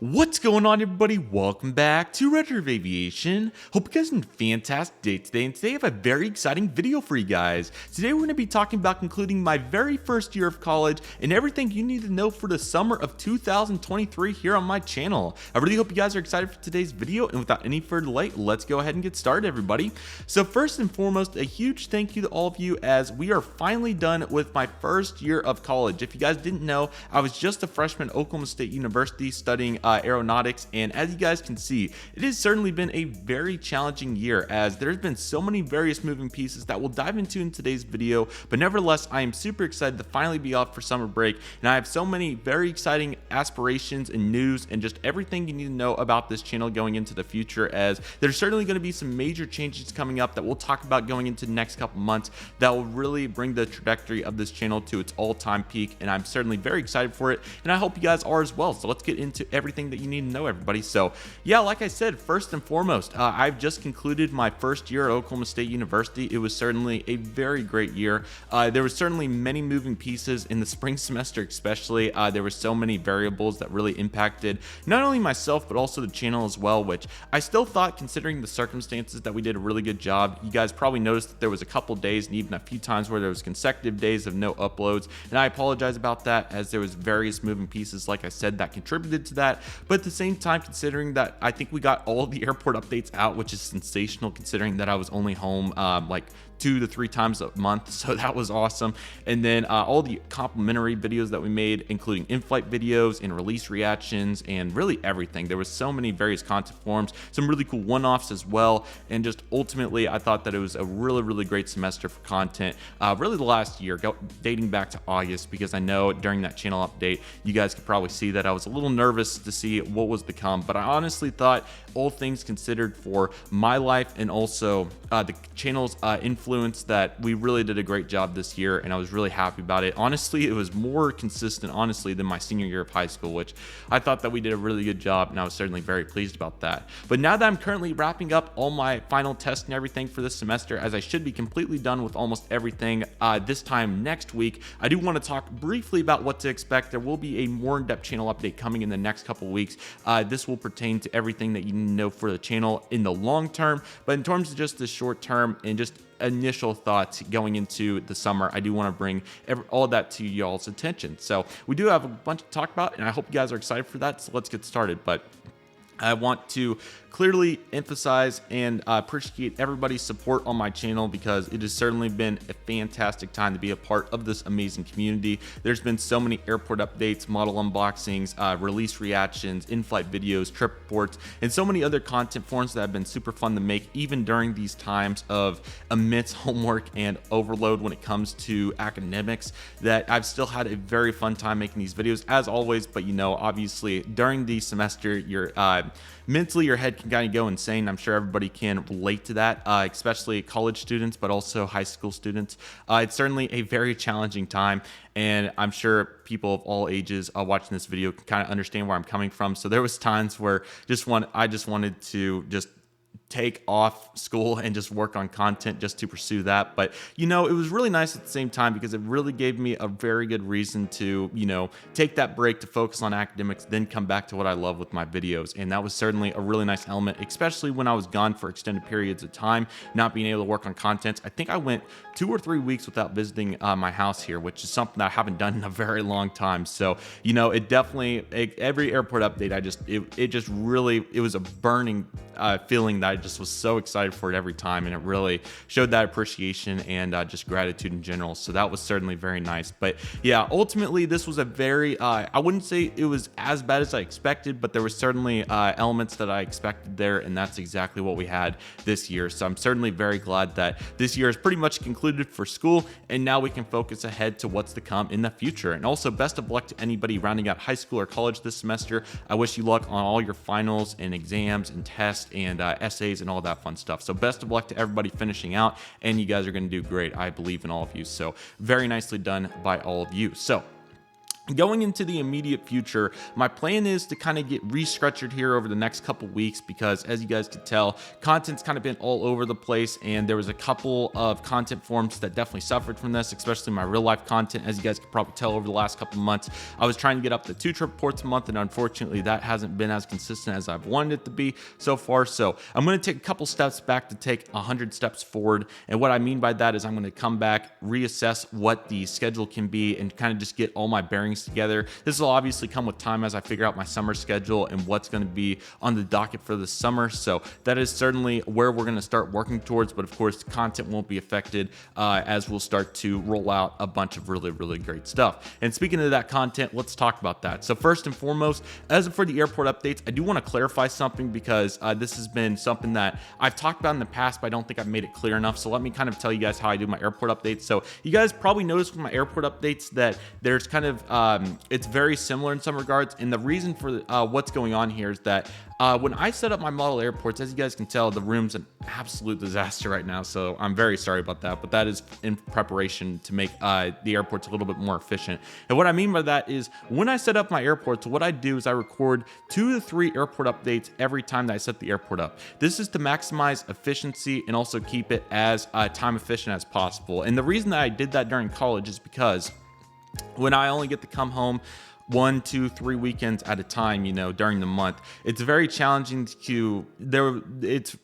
What's going on, everybody? Welcome back to Redriveraviation. Hope you guys are having a fantastic day today, and today I have a very exciting video for you guys. Today we're going to be talking about concluding my very first year of college and everything you need to know for the summer of 2023 here on my channel. I really hope you guys are excited for today's video, and without any further delay, let's go ahead and get started, everybody. So first and foremost, a huge thank you to all of you as we are finally done with my first year of college. If you guys didn't know, I was just a freshman at Oklahoma State University studying aeronautics, and as you guys can see, it has certainly been a very challenging year as there's been so many various moving pieces that we'll dive into in today's video. But nevertheless, I am super excited to finally be off for summer break, and I have so many very exciting aspirations and news and just everything you need to know about this channel going into the future, as there's certainly going to be some major changes coming up that we'll talk about going into the next couple months that will really bring the trajectory of this channel to its all-time peak, and I'm certainly very excited for it, and I hope you guys are as well. So let's get into everything that you need to know, everybody. So yeah, like I said, first and foremost, I've just concluded my first year at Oklahoma State University. It was certainly a very great year. There was certainly many moving pieces in the spring semester, especially. There were so many variables that really impacted not only myself but also the channel as well, which I still thought, considering the circumstances, that we did a really good job. You guys probably noticed that there was a couple days and even a few times where there was consecutive days of no uploads, and I apologize about that, as there was various moving pieces, like I said, that contributed to that. But at the same time, considering that I think we got all the airport updates out, which is sensational considering that I was only home like 2 to 3 times a month, so that was awesome. And then all the complimentary videos that we made, including in-flight videos and release reactions and really everything. There was so many various content forms, some really cool one-offs as well, and just ultimately I thought that it was a really great semester for content, really the last year, dating back to August, because I know during that channel update you guys could probably see that I was a little nervous to see what was to come, but I honestly thought, all things considered, for my life and also the channel's influence, that we really did a great job this year, and I was really happy about it. Honestly, it was more consistent, honestly, than my senior year of high school, which I thought that we did a really good job, and I was certainly very pleased about that. But now that I'm currently wrapping up all my final tests and everything for this semester, as I should be completely done with almost everything this time next week, I do want to talk briefly about what to expect. There will be a more in-depth channel update coming in the next couple weeks. This will pertain to everything that you need to know for the channel in the long term, but in terms of just the short term and just initial thoughts going into the summer, I do want to bring all that to y'all's attention. So we do have a bunch to talk about, and I hope you guys are excited for that, so let's get started. But I want to clearly emphasize and appreciate everybody's support on my channel, because it has certainly been a fantastic time to be a part of this amazing community. There's been so many airport updates, model unboxings, release reactions, in-flight videos, trip reports, and so many other content forms that have been super fun to make, even during these times of immense homework and overload when it comes to academics, that I've still had a very fun time making these videos, as always. But you know, obviously during the semester, you're mentally, your head can kind of go insane. I'm sure everybody can relate to that, especially college students, but also high school students. It's certainly a very challenging time, and I'm sure people of all ages watching this video can kind of understand where I'm coming from. So there was times where I just wanted to just take off school and just work on content just to pursue that. But you know, it was really nice at the same time, because it really gave me a very good reason to, you know, take that break to focus on academics, then come back to what I love with my videos. And that was certainly a really nice element, especially when I was gone for extended periods of time, not being able to work on content. I think I went 2 or 3 weeks without visiting my house here, which is something that I haven't done in a very long time. So, you know, it definitely, every airport update, it was a burning feeling that I just was so excited for it every time, and it really showed that appreciation and just gratitude in general. So that was certainly very nice. But yeah, ultimately this was a very I wouldn't say it was as bad as I expected, but there were certainly elements that I expected there, and that's exactly what we had this year. So I'm certainly very glad that this year is pretty much concluded for school, and now we can focus ahead to what's to come in the future. And also, best of luck to anybody rounding out high school or college this semester. I wish you luck on all your finals and exams and tests and essays and all that fun stuff. So best of luck to everybody finishing out, and you guys are going to do great. I believe in all of you. So very nicely done by all of you. So Going into the immediate future, my plan is to kind of get restructured here over the next couple weeks because, as you guys could tell, content's kind of been all over the place, and there was a couple of content forms that definitely suffered from this, especially my real life content. As you guys could probably tell, over the last couple of months, I was trying to get up to 2 trip reports a month, and unfortunately that hasn't been as consistent as I've wanted it to be so far. So I'm going to take a couple steps back to take 100 steps forward, and what I mean by that is I'm going to come back, reassess what the schedule can be, and kind of just get all my bearings together. This will obviously come with time as I figure out my summer schedule and what's going to be on the docket for the summer. So that is certainly where we're going to start working towards, but of course content won't be affected as we'll start to roll out a bunch of really great stuff. And speaking of that content, let's talk about that. So first and foremost, as for the airport updates, I do want to clarify something because this has been something that I've talked about in the past, but I don't think I've made it clear enough. So let me kind of tell you guys how I do my airport updates. So you guys probably noticed with my airport updates that there's kind of it's very similar in some regards, and the reason for what's going on here is that when I set up my model airports, as you guys can tell, the room's an absolute disaster right now, so I'm very sorry about that, but that is in preparation to make the airports a little bit more efficient. And what I mean by that is when I set up my airports, what I do is I record 2 to 3 airport updates every time that I set the airport up. This is to maximize efficiency and also keep it as time efficient as possible. And the reason that I did that during college is because when I only get to come home 1, 2, 3 weekends at a time, during the month, it's very challenging it's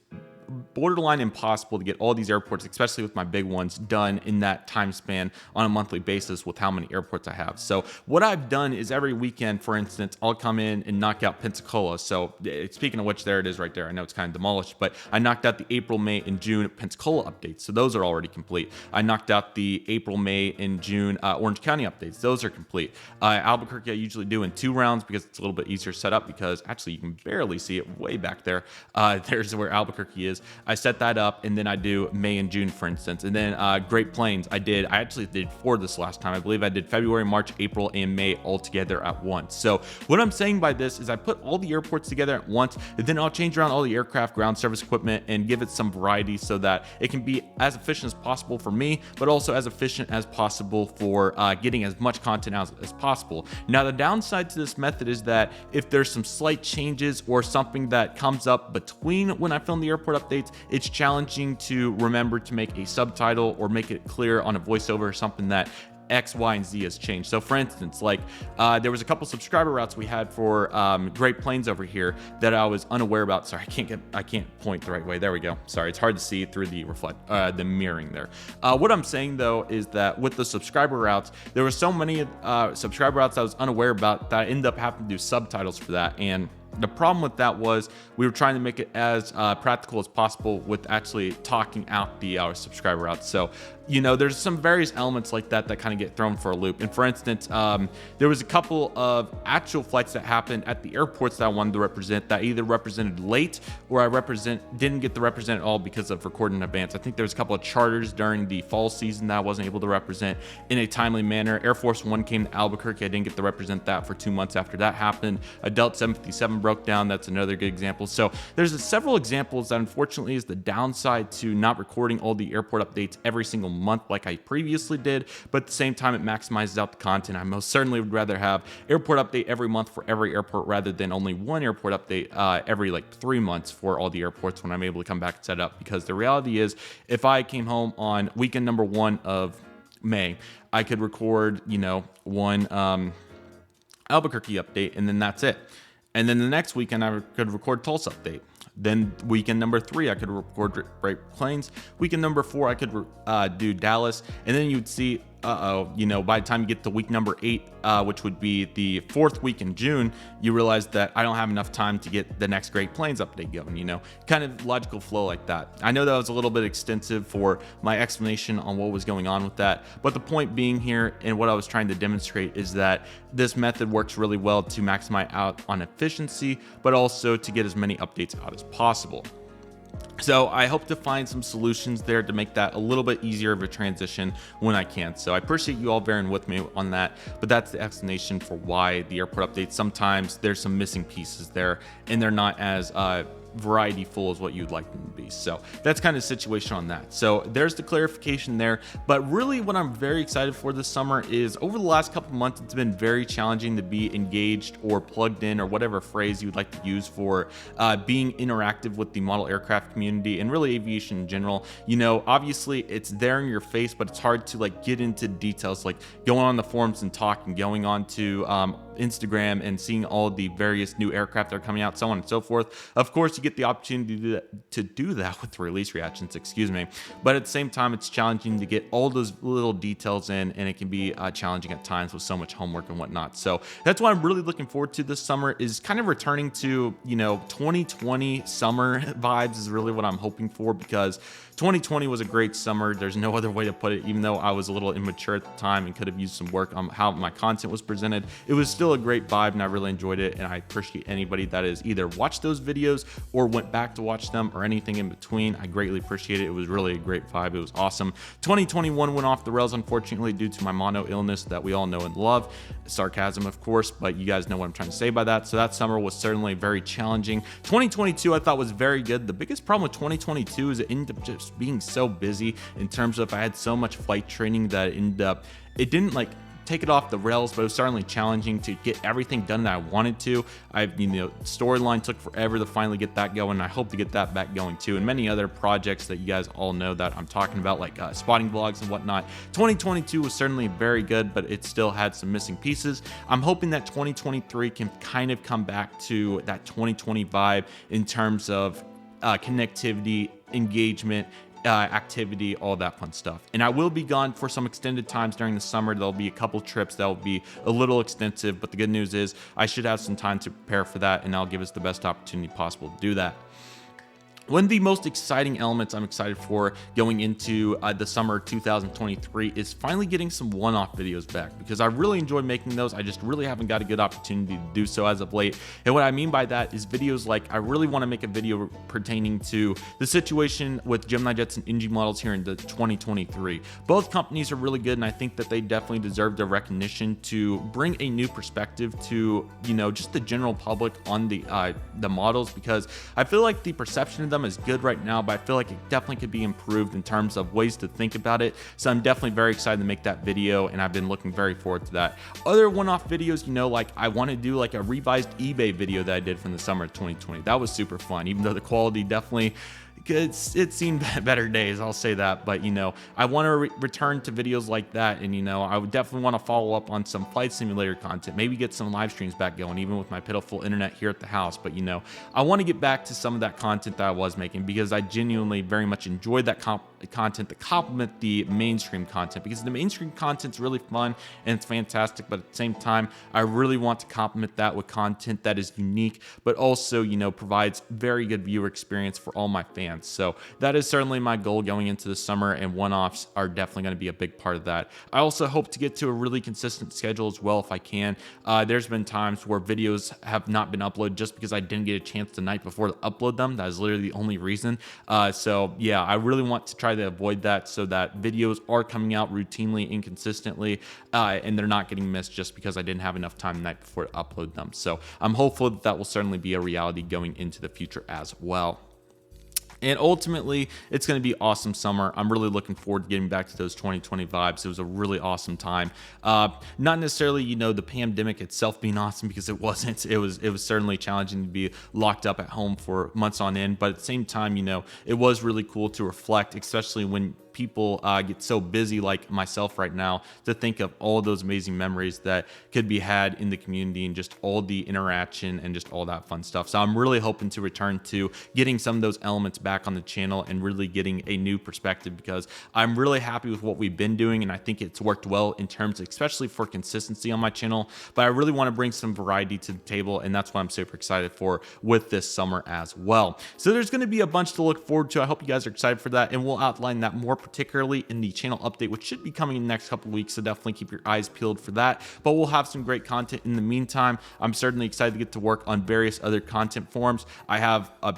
borderline impossible to get all these airports, especially with my big ones, done in that time span on a monthly basis with how many airports I have. So what I've done is every weekend, for instance, I'll come in and knock out Pensacola. So speaking of which, there it is right there. I know it's kind of demolished, but I knocked out the April, May, and June Pensacola updates. So those are already complete. I knocked out the April, May, and June Orange County updates. Those are complete. Albuquerque I usually do in 2 rounds because it's a little bit easier set up, because actually you can barely see it way back there. There's where Albuquerque is. I set that up, and then I do May and June, for instance. And then Great Plains, I actually did 4 this last time. I believe I did February, March, April, and May all together at once. So what I'm saying by this is I put all the airports together at once, and then I'll change around all the aircraft, ground service equipment, and give it some variety so that it can be as efficient as possible for me, but also as efficient as possible for getting as much content out as possible. Now, the downside to this method is that if there's some slight changes or something that comes up between when I film the airport updates, it's challenging to remember to make a subtitle or make it clear on a voiceover or something that X, Y, and Z has changed. So for instance, like there was a couple subscriber routes we had for Great Plains over here that I was unaware about. Sorry, I can't point the right way. There we go. Sorry, it's hard to see through the mirroring there. What I'm saying though is that with the subscriber routes, there were so many subscriber routes I was unaware about that I ended up having to do subtitles for that. And the problem with that was we were trying to make it as practical as possible with actually talking out the subscriber routes. So, there's some various elements like that that kind of get thrown for a loop. And for instance, there was a couple of actual flights that happened at the airports that I wanted to represent that either represented late or didn't get to represent at all because of recording in advance. I think there was a couple of charters during the fall season that I wasn't able to represent in a timely manner. Air Force One came to Albuquerque. I didn't get to represent that for 2 months after that happened. A Delta 757 broke down. That's another good example. So there's several examples that unfortunately is the downside to not recording all the airport updates every single month like I previously did, but at the same time it maximizes out the content. I most certainly would rather have airport update every month for every airport rather than only one airport update every 3 months for all the airports when I'm able to come back and set up. Because the reality is, if I came home on weekend number 1 of May, I could record one Albuquerque update, and then that's it. And then the next weekend I could record Tulsa update. Then weekend number 3, I could record Great Plains. Weekend number 4, I could do Dallas. And then you'd see, by the time you get to week number 8, which would be the 4th week in June, you realize that I don't have enough time to get the next Great Plains update going, kind of logical flow like that. I know that was a little bit extensive for my explanation on what was going on with that, but the point being here and what I was trying to demonstrate is that this method works really well to maximize out on efficiency, but also to get as many updates out as possible. So I hope to find some solutions there to make that a little bit easier of a transition when I can. So I appreciate you all bearing with me on that, but that's the explanation for why the airport updates, sometimes there's some missing pieces there and they're not as variety full as what you'd like them to be. So that's kind of the situation on that. So there's the clarification there. But really what I'm very excited for this summer is over the last couple months, it's been very challenging to be engaged or plugged in, or whatever phrase you would like to use for being interactive with the model aircraft community and really aviation in general. You know, obviously it's there in your face, but it's hard to like get into details, like going on the forums and talking, going on to Instagram and seeing all the various new aircraft that are coming out, so on and so forth. Of course, you get the opportunity to do that with release reactions, excuse me. But at the same time, it's challenging to get all those little details in, and it can be challenging at times with so much homework and whatnot. So that's what I'm really looking forward to this summer, is kind of returning to, you know, 2020 summer vibes is really what I'm hoping for, because 2020 was a great summer. There's no other way to put it. Even though I was a little immature at the time and could have used some work on how my content was presented, it was still a great vibe and I really enjoyed it. And I appreciate anybody that has either watched those videos or went back to watch them or anything in between. I greatly appreciate it. It was really a great vibe. It was awesome. 2021 went off the rails, unfortunately, due to my mono illness that we all know and love. Sarcasm, of course, but you guys know what I'm trying to say by that. So that summer was certainly very challenging. 2022 I thought was very good. The biggest problem with 2022 is it ended up just being so busy in terms of I had so much flight training that it didn't like take it off the rails, but it was certainly challenging to get everything done that I wanted to. Storyline took forever to finally get that going, and I hope to get that back going too, and many other projects that you guys all know that I'm talking about, like spotting vlogs and whatnot. 2022 was certainly very good, but it still had some missing pieces. I'm hoping that 2023 can kind of come back to that 2020 vibe in terms of connectivity, engagement, activity, all that fun stuff. And I will be gone for some extended times during the summer. There'll be a couple trips that will be a little extensive, but the good news is I should have some time to prepare for that, and that'll give us the best opportunity possible to do that. One of the most exciting elements I'm excited for going into the summer 2023 is finally getting some one-off videos back, because I really enjoy making those. I just really haven't got a good opportunity to do so as of late. And what I mean by that is videos like, I really want to make a video pertaining to the situation with Gemini jets and NG models here in the 2023. Both companies are really good, and I think that they definitely deserve their recognition to bring a new perspective to, you know, just the general public on the models, because I feel like the perception of them is good right now, but I feel like it definitely could be improved in terms of ways to think about it. So I'm definitely very excited to make that video, and I've been looking very forward to that. Other one-off videos, you know, like I want to do like a revised eBay video that I did from the summer of 2020. That was super fun, even though the quality definitely, it's seen better days, I'll say that. But you know, I want to return to videos like that, and you know, I would definitely want to follow up on some flight simulator content, maybe get some live streams back going, even with my pitiful internet here at the house. But you know, I want to get back to some of that content that I was making, because I genuinely very much enjoyed that content to complement the mainstream content, because the mainstream content's really fun and it's fantastic, but at the same time I really want to complement that with content that is unique, but also, you know, provides very good viewer experience for all my fans. So that is certainly my goal going into the summer, and one-offs are definitely going to be a big part of that. I also hope to get to a really consistent schedule as well if I can. There's been times where videos have not been uploaded just because I didn't get a chance the night before to upload them. That is literally the only reason. So yeah, I really want to try to avoid that, so that videos are coming out routinely and consistently, and they're not getting missed just because I didn't have enough time the night before to upload them. So I'm hopeful that that will certainly be a reality going into the future as well. And ultimately, it's going to be awesome summer. I'm really looking forward to getting back to those 2020 vibes. It was a really awesome time. Not necessarily, you know, the pandemic itself being awesome, because it wasn't. It was certainly challenging to be locked up at home for months on end. But at the same time, you know, it was really cool to reflect, especially when people get so busy like myself right now, to think of all those amazing memories that could be had in the community and just all the interaction and just all that fun stuff. So I'm really hoping to return to getting some of those elements back on the channel and really getting a new perspective, because I'm really happy with what we've been doing, and I think it's worked well in terms, especially for consistency on my channel. But I really want to bring some variety to the table, and that's what I'm super excited for with this summer as well. So there's going to be a bunch to look forward to. I hope you guys are excited for that, and we'll outline that more particularly in the channel update, which should be coming in the next couple weeks. So definitely keep your eyes peeled for that. But we'll have some great content in the meantime. I'm certainly excited to get to work on various other content forms. I have a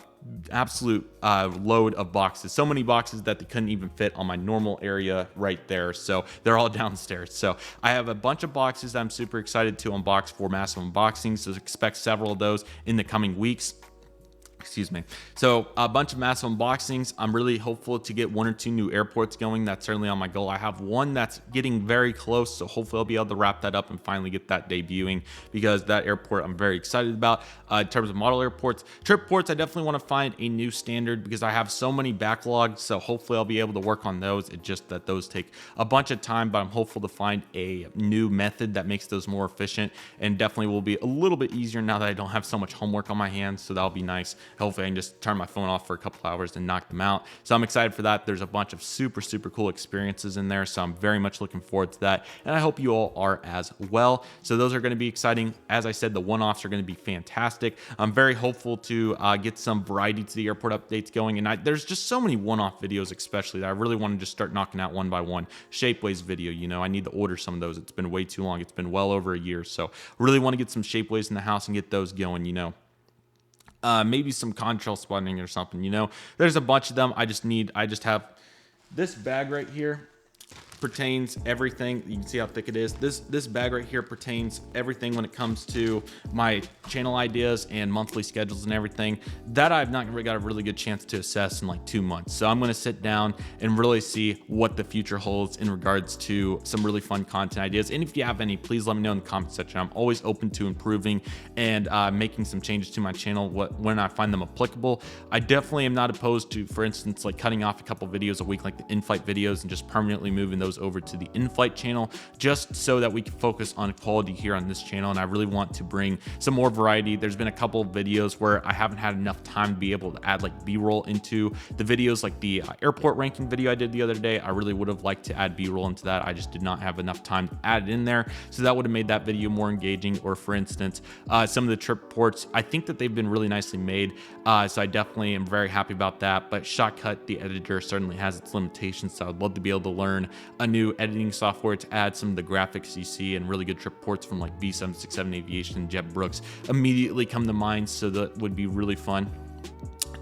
absolute load of boxes, so many boxes that they couldn't even fit on my normal area right there, so they're all downstairs. So I have a bunch of boxes that I'm super excited to unbox for massive unboxings, so expect several of those in the coming weeks. Excuse me. So a bunch of massive unboxings. I'm really hopeful to get 1 or 2 new airports going. That's certainly on my goal. I have one that's getting very close, so hopefully I'll be able to wrap that up and finally get that debuting, because that airport I'm very excited about. In terms of model airports, trip ports, I definitely want to find a new standard because I have so many backlogged, so hopefully I'll be able to work on those. It's just that those take a bunch of time, but I'm hopeful to find a new method that makes those more efficient, and definitely will be a little bit easier now that I don't have so much homework on my hands, so that'll be nice. Hopefully I can just turn my phone off for a couple hours and knock them out. So I'm excited for that. There's a bunch of super cool experiences in there, so I'm very much looking forward to that, and I hope you all are as well. So those are going to be exciting. As I said, the one-offs are going to be fantastic. I'm very hopeful to get some variety to the airport updates going, and there's just so many one-off videos especially that I really want to just start knocking out one by one. Shapeways video, you know, I need to order some of those. It's been way too long. It's been well over a year, so really want to get some Shapeways in the house and get those going, you know. Maybe some contrail spotting or something, you know. There's a bunch of them. I just have this bag right here. Pertains everything. You can see how thick it is. This bag right here pertains everything when it comes to my channel ideas and monthly schedules and everything that I've not got a really good chance to assess in like 2 months. So I'm going to sit down and really see what the future holds in regards to some really fun content ideas. And if you have any, please let me know in the comment section. I'm always open to improving and making some changes to my channel when I find them applicable. I definitely am not opposed to, for instance, like cutting off a couple videos a week, like the in-flight videos, and just permanently moving those over to the in-flight channel, just so that we can focus on quality here on this channel. And I really want to bring some more variety. There's been a couple of videos where I haven't had enough time to be able to add like B-roll into the videos, like the airport ranking video I did the other day. I really would have liked to add B-roll into that. I just did not have enough time to add it in there, so that would have made that video more engaging. Or for instance, some of the trip ports, I think that they've been really nicely made, so I definitely am very happy about that. But Shotcut, the editor, certainly has its limitations, so I'd love to be able to learn a new editing software to add some of the graphics you see, and really good trip ports from like V767 Aviation and JetBrooks immediately come to mind, so that would be really fun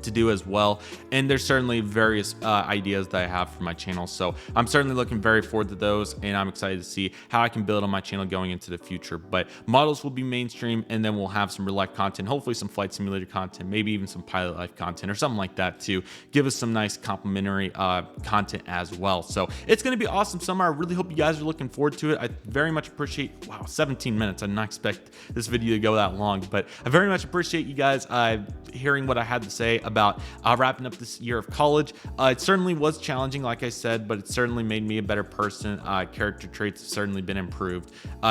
to do as well. And there's certainly various ideas that I have for my channel, so I'm certainly looking very forward to those, and I'm excited to see how I can build on my channel going into the future. But models will be mainstream, and then we'll have some real life content, hopefully some flight simulator content, maybe even some pilot life content or something like that to give us some nice complimentary content as well. So it's going to be awesome summer. I really hope you guys are looking forward to it. I very much appreciate, wow, 17 minutes. I did not expect this video to go that long, but I very much appreciate you guys hearing what I had to say about wrapping up this year of college. It certainly was challenging, like I said, but it certainly made me a better person. Character traits have certainly been improved,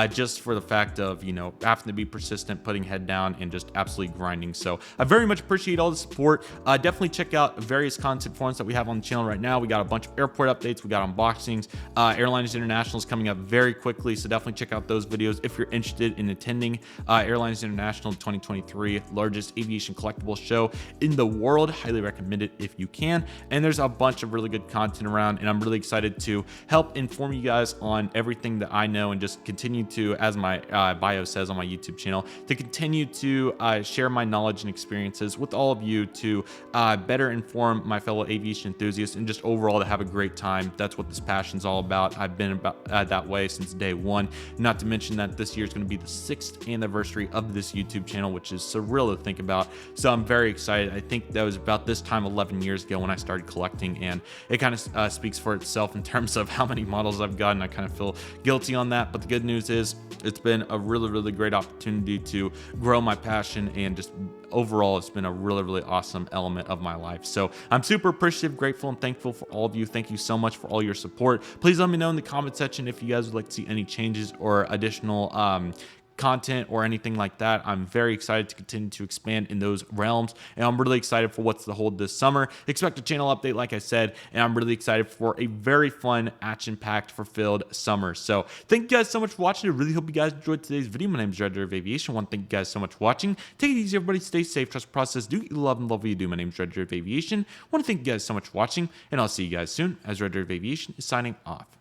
just for the fact of, you know, having to be persistent, putting head down, and just absolutely grinding. So I very much appreciate all the support. Definitely check out various content forums that we have on the channel right now. We got a bunch of airport updates, we got unboxings. Airlines International is coming up very quickly, so definitely check out those videos if you're interested in attending Airlines International 2023, largest aviation collectible show in the world. Highly recommend it if you can. And there's a bunch of really good content around, and I'm really excited to help inform you guys on everything that I know, and just continue to, as my bio says on my YouTube channel, to continue to share my knowledge and experiences with all of you to better inform my fellow aviation enthusiasts, and just overall to have a great time. That's what this passion's all about. I've been about that way since day one. Not to mention that this year is going to be the 6th anniversary of this YouTube channel, which is surreal to think about. So I'm very excited. I think that was about this time 11 years ago when I started collecting, and it kind of speaks for itself in terms of how many models I've gotten. I kind of feel guilty on that, but the good news is it's been a really great opportunity to grow my passion, and just overall it's been a really awesome element of my life. So I'm super appreciative, grateful, and thankful for all of you. Thank you so much for all your support. Please let me know in the comment section if you guys would like to see any changes or additional content or anything like that. I'm very excited to continue to expand in those realms, and I'm really excited for what's to hold this summer. Expect a channel update, like I said, and I'm really excited for a very fun, action-packed, fulfilled summer. So thank you guys so much for watching. I really hope you guys enjoyed today's video. My name is Redriveraviation. I want to thank you guys so much for watching. Take it easy, everybody. Stay safe. Trust the process. Do what you love and love what you do. My name is Redriveraviation. I want to thank you guys so much for watching, and I'll see you guys soon as Redriveraviation is signing off.